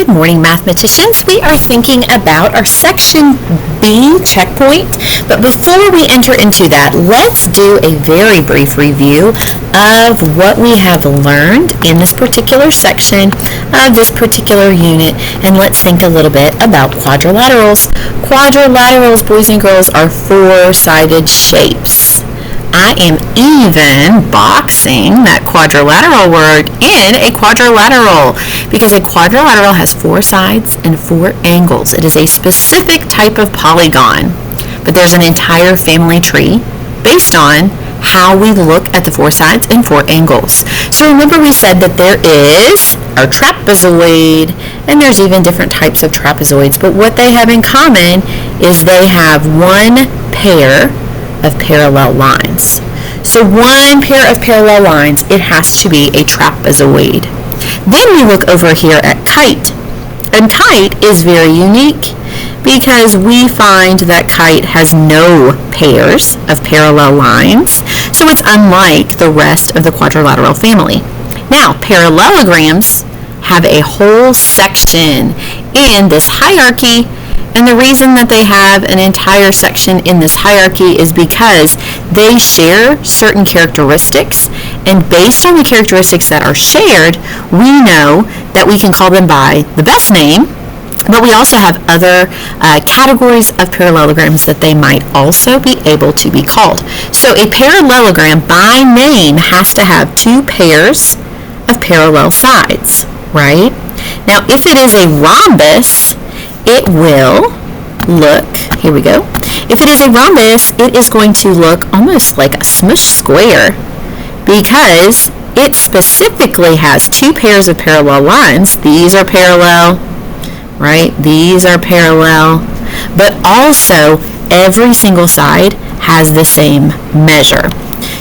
Good morning, mathematicians. We are thinking about our section B checkpoint, but before we enter into that, let's do a very brief review of what we have learned in this particular section of this particular unit, and let's think a little bit about quadrilaterals. Quadrilaterals, boys and girls, are four-sided shapes. I am even boxing that quadrilateral word in a quadrilateral because a quadrilateral has four sides and four angles. It is a specific type of polygon, but there's an entire family tree based on how we look at the four sides and four angles. So remember we said that there is our trapezoid, and there's even different types of trapezoids, but what they have in common is they have one pair of parallel lines. So one pair of parallel lines, it has to be a trapezoid. Then we look over here at kite. And kite is very unique because we find that kite has no pairs of parallel lines, so it's unlike the rest of the quadrilateral family. Now, parallelograms have a whole section in this hierarchy, and the reason that they have an entire section in this hierarchy is because they share certain characteristics, and based on the characteristics that are shared, we know that we can call them by the best name, but we also have other categories of parallelograms that they might also be able to be called. So a parallelogram by name has to have two pairs of parallel sides, right? Now, if it is a rhombus, it will look, here we go. If it is a rhombus, it is going to look almost like a smush square because it specifically has two pairs of parallel lines. These are parallel, right? These are parallel, but also every single side has the same measure.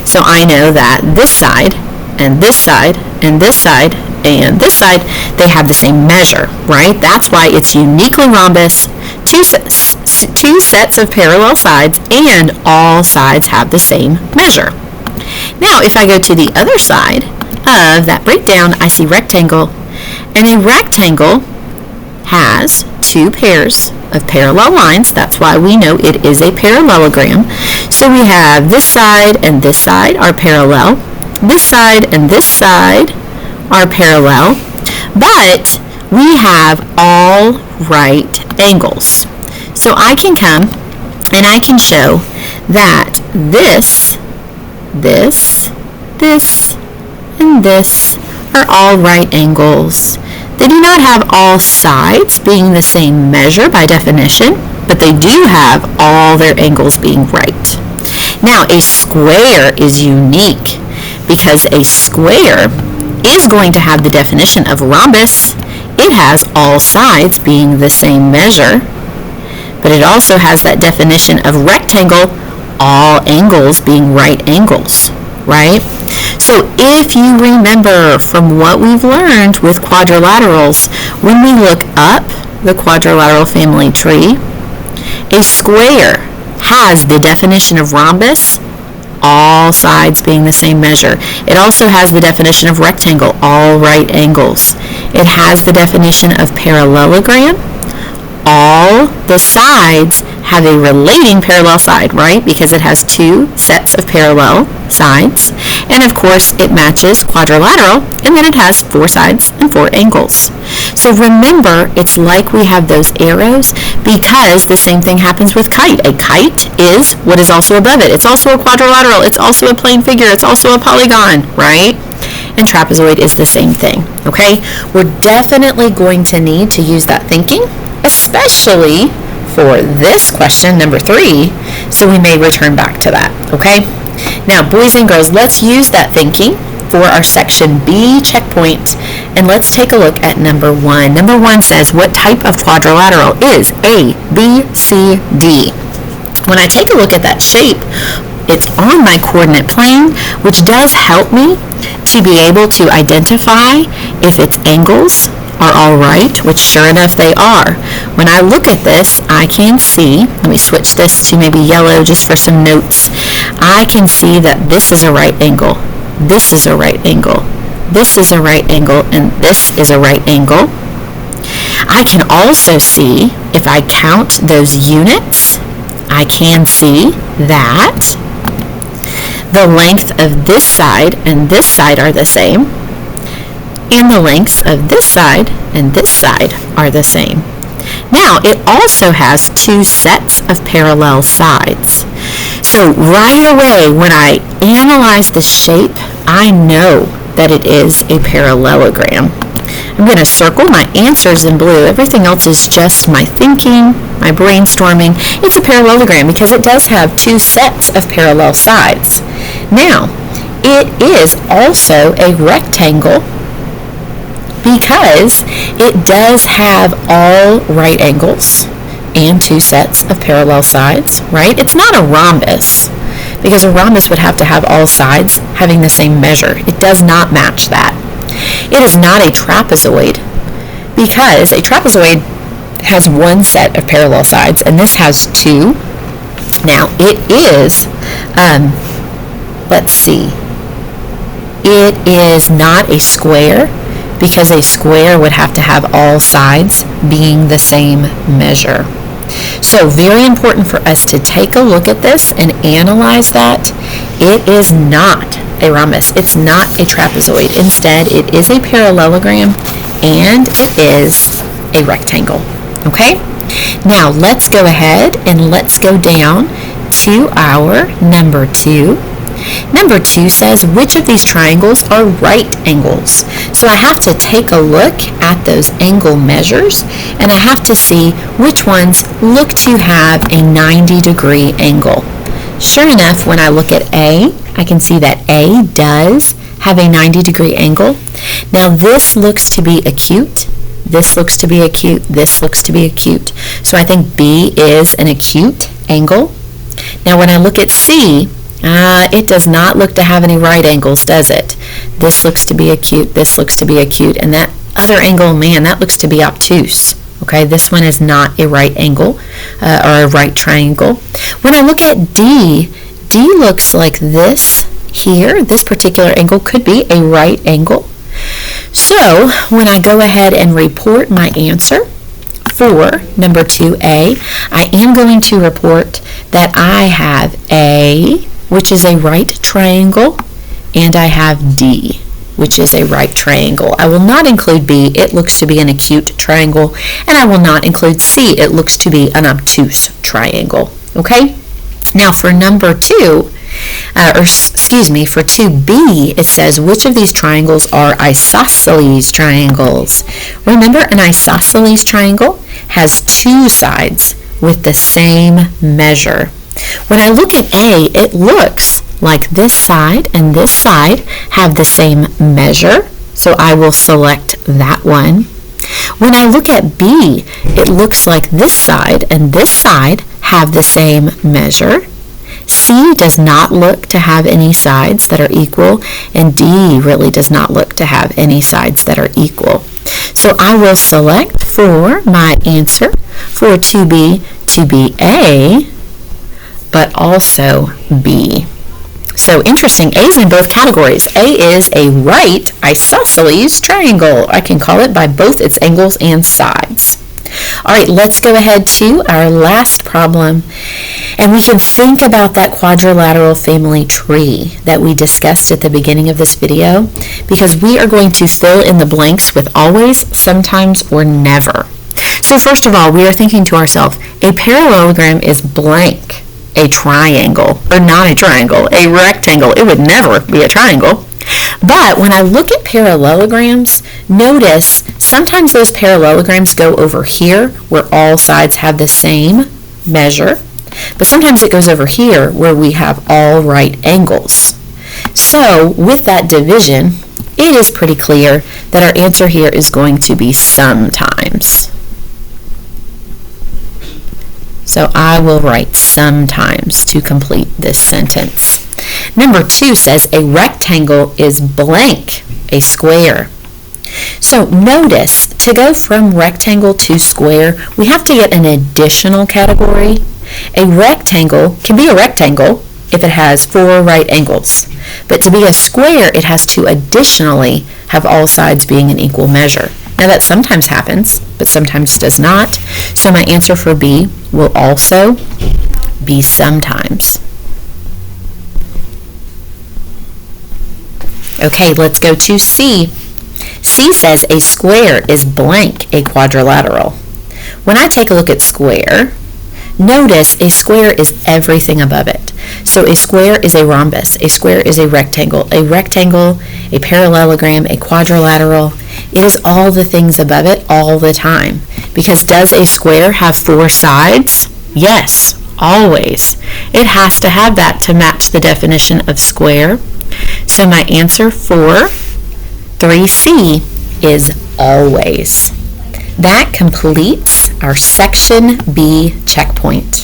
So I know that this side and this side and this side and this side, they have the same measure, right? That's why it's uniquely rhombus, two sets of parallel sides, and all sides have the same measure. Now, if I go to the other side of that breakdown, I see rectangle, and a rectangle has two pairs of parallel lines. That's why we know it is a parallelogram. So we have this side and this side are parallel. This side and this side are parallel, but we have all right angles. So I can come and I can show that this, and this are all right angles. They do not have all sides being the same measure by definition, but they do have all their angles being right. Now, a square is unique because a square is going to have the definition of rhombus. It has all sides being the same measure, but it also has that definition of rectangle, all angles being right angles, right? So if you remember from what we've learned with quadrilaterals, when we look up the quadrilateral family tree, a square has the definition of rhombus, all sides being the same measure. It also has the definition of rectangle, all right angles. It has the definition of parallelogram. All the sides have a relating parallel side, right? Because it has two sets of parallel sides. And of course, it matches quadrilateral, and then it has four sides and four angles. So remember, it's like we have those arrows because the same thing happens with kite. A kite is what is also above it. It's also a quadrilateral. It's also a plane figure. It's also a polygon, right? And trapezoid is the same thing, okay? We're definitely going to need to use that thinking, especially for this question, number 3, so we may return back to that, okay? Now, boys and girls, let's use that thinking for our section B checkpoint, and let's take a look at number 1. Number 1 says, what type of quadrilateral is A, B, C, D? When I take a look at that shape, it's on my coordinate plane, which does help me to be able to identify if its angles are all right, which sure enough they are. When I look at this, I can see, let me switch this to maybe yellow just for some notes. I can see that this is a right angle, this is a right angle, this is a right angle, and this is a right angle. I can also see, if I count those units, I can see that the length of this side and this side are the same, and the lengths of this side and this side are the same. Now, it also has two sets of parallel sides. So right away, when I analyze the shape, I know that it is a parallelogram. I'm going to circle my answers in blue. Everything else is just my thinking, my brainstorming. It's a parallelogram because it does have two sets of parallel sides. Now, it is also a rectangle because it does have all right angles and two sets of parallel sides, right? It's not a rhombus because a rhombus would have to have all sides having the same measure. It does not match that. It is not a trapezoid because a trapezoid has one set of parallel sides and this has two. Now it is, let's see, it is not a square because a square would have to have all sides being the same measure. So very important for us to take a look at this and analyze that. It is not a rhombus. It's not a trapezoid. Instead, it is a parallelogram and it is a rectangle. Okay? Now, let's go ahead and let's go down to our number 2. Number 2 says, which of these triangles are right angles? So I have to take a look at those angle measures and I have to see which ones look to have a 90-degree angle. Sure enough, when I look at A, I can see that A does have a 90-degree angle. Now this looks to be acute, this looks to be acute, this looks to be acute. So I think B is an acute angle. Now when I look at C, it does not look to have any right angles, does it? This looks to be acute, this looks to be acute, and that other angle, man, that looks to be obtuse. Okay, this one is not a right angle or a right triangle. When I look at D, D looks like this here. This particular angle could be a right angle. So when I go ahead and report my answer for number 2A, I am going to report that I have A, which is a right triangle, and I have D, which is a right triangle. I will not include B. It looks to be an acute triangle, and I will not include C. It looks to be an obtuse triangle. Okay? Now for number 2, for 2B, it says, which of these triangles are isosceles triangles? Remember, an isosceles triangle has two sides with the same measure. When I look at A, it looks like this side and this side have the same measure, so I will select that one. When I look at B, it looks like this side and this side have the same measure. C does not look to have any sides that are equal, and D really does not look to have any sides that are equal. So I will select for my answer for 2B to be A, but also B. So interesting, A is in both categories. A is a right isosceles triangle. I can call it by both its angles and sides. All right, let's go ahead to our last problem, and we can think about that quadrilateral family tree that we discussed at the beginning of this video, because we are going to fill in the blanks with always, sometimes, or never. So first of all, we are thinking to ourselves, a parallelogram is blank. A triangle, or not a triangle, a rectangle. It would never be a triangle. But when I look at parallelograms, notice sometimes those parallelograms go over here where all sides have the same measure, but sometimes it goes over here where we have all right angles. So with that division, it is pretty clear that our answer here is going to be sometimes. So I will write sometimes to complete this sentence. Number 2 says a rectangle is blank, a square. So notice, to go from rectangle to square, we have to get an additional category. A rectangle can be a rectangle if it has 4 right angles. But to be a square, it has to additionally have all sides being an equal measure. Now that sometimes happens, but sometimes does not. So my answer for B will also be sometimes. Okay, let's go to C. C says a square is blank a quadrilateral. When I take a look at square, notice a square is everything above it. So a square is a rhombus, a square is a rectangle, a parallelogram, a quadrilateral. It is all the things above it all the time. Because does a square have 4 sides? Yes, always. It has to have that to match the definition of square. So my answer for 3C is always. That completes our Section B checkpoint.